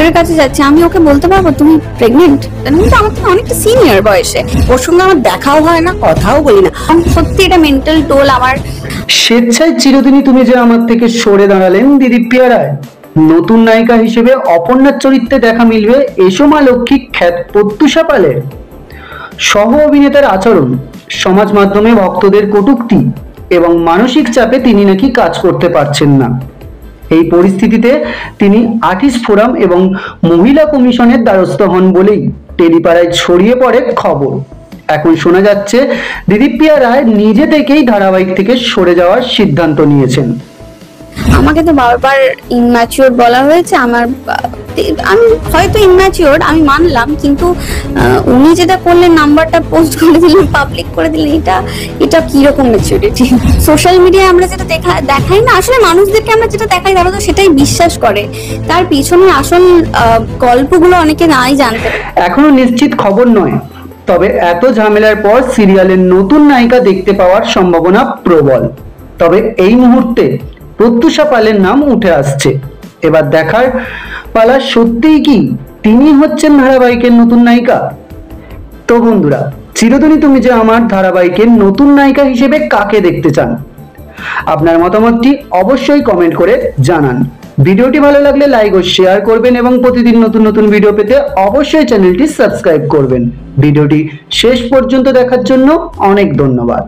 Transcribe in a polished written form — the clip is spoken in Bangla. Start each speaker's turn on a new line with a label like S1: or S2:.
S1: ডক্টরের কাছে যাচ্ছি, আমি ওকে বলতে পারবো তুমি প্রেগনেন্ট? কিন্তু আমার থেকে অনেকটা সিনিয়র বয়সে, ওর সঙ্গে আমার দেখাও হয় না, কথাও বলি না। সত্যি এটা মেন্টাল টোল আমার।
S2: স্বেচ্ছায় চিরদিনই তুমি যে আমার থেকে সরে দাঁড়ালেন দিদিপ্রিয়া রায়। নতুন নায়িকা হিসেবে অপর্ণার চরিত্রে দেখা মিলবে এসো মা লক্ষ্মী খ্যাত প্রত্যুষা পালের। সহ অভিনেতার আচরণ, সমাজ মাধ্যমে ভক্তদের কটূক্তি এবং মানসিক চাপে তিনি নাকি কাজ করতে পারছেন না। এই পরিস্থিতিতে তিনি আর্টিস্ট ফোরাম এবং মহিলা কমিশনের দ্বারস্থ হন বলেই টেলিপাড়ায় ছড়িয়ে পড়ে খবর। এখন শোনা যাচ্ছে দিদিপ্রিয়া রায় নিজে থেকেই ধারাবাহিক থেকে সরে যাওয়ার সিদ্ধান্ত নিয়েছেন।
S1: আমাকে তো বারবার ইম্যাচিওর বলা হয়েছে, আমি হয়তো ইম্যাচিওর, আমি মানলাম, কিন্তু উনি যেটা করলেন, নাম্বারটা পোস্ট করে দিলেন, পাবলিক করে দিলেন, এটা কিরকম ম্যাচিউরিটি? সোশ্যাল মিডিয়ায় আমরা যেটা দেখাই না, আসলে মানুষদেরকে আমরা যেটা দেখাই তারা তো সেটাই বিশ্বাস করে, তার পিছনে আসল গল্পগুলো অনেকে নাই জানতে।
S2: এখনো নিশ্চিত খবর নয়, তবে এত ঝামেলার পর সিরিয়ালের নতুন নায়িকা দেখতে পাওয়ার সম্ভাবনা প্রবল। তবে এই মুহূর্তে প্রত্যুষা পালের নাম উঠে আসছে। এবার দেখার পালা সত্যিই কি তিনি হচ্ছেন ধারাবাহিকের নতুন নায়িকা। তো বন্ধুরা, চিরদিনই তুমি যে আমার ধারাবাহিকের নতুন নায়িকা হিসেবে কাকে দেখতে চান? আপনার মতামতটি অবশ্যই কমেন্ট করে জানান। ভিডিওটি ভালো লাগলে লাইক ও শেয়ার করবেন এবং প্রতিদিন নতুন নতুন ভিডিও পেতে অবশ্যই চ্যানেলটি সাবস্ক্রাইব করবেন। ভিডিওটি শেষ পর্যন্ত দেখার জন্য অনেক ধন্যবাদ।